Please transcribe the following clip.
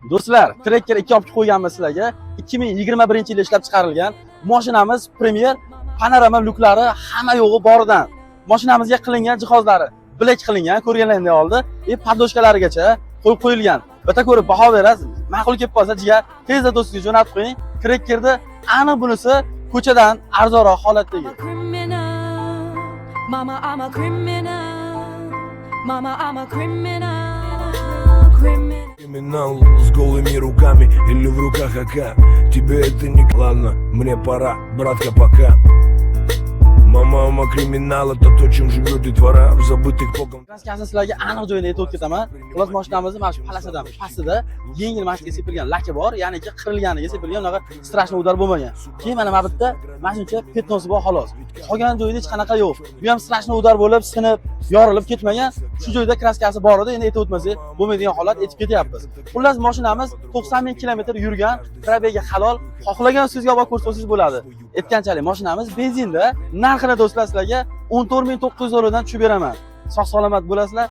Do'stlar, Tracker 2 olib qo'yganmiz sizlarga. 2021-yilda ishlab chiqarilgan mashinamiz Premier panorama luklari hamma yo'g'i boridan. Mashinamizga qilingan jihozlari bilak qilingan, ko'rganlaringdek oldi. Podloshkalarigacha qo'yib qo'yilgan. Bitta ko'rib baho berasiz. Ma'qul kelib qolsa, jiga tezda do'stingizga jo'natib qo'ying. Trackerda aniq bunisi ko'chadan arzonroq holatdagi. Mama, I'm a criminal. Mama, I'm a criminal. Криминал с голыми руками или в руках АК. Тебе это не... Ладно, мне пора, братка, пока. Mama kriminal, это то, чем живет детвора в забытых богом. Kraskasini sizlarga aniq joyida aytib o'tib ketaman. Xullas mashinamizni mana shu palasadan pastida yengil mashinaga sepilgan laka bor, ya'niki qirilganiga sepilgan, unaqa strashniy udar bo'lmagan. Keyin mana bu yerda mana shuncha petnosi bor xolos. Qolgan joyida hech qanaqa yo'q. Bu ham strashniy udar bo'lib, sinib, yorilib ketmagan. Shu joyda kraskasi bor edi, endi aytib o'tmasak bo'lmaydigan holat aytib ketyapmiz. Xullas mashinamiz 90 ming kilometr yurgan, probega halol, xohlagan sizga olib ko'rsatsangiz bo'ladi. Aytganchalik mashinamiz benzinda. Narxini do'stlar sizlarga 14.900 dan tushib beraman. Sog' salomat bo'lasizlar.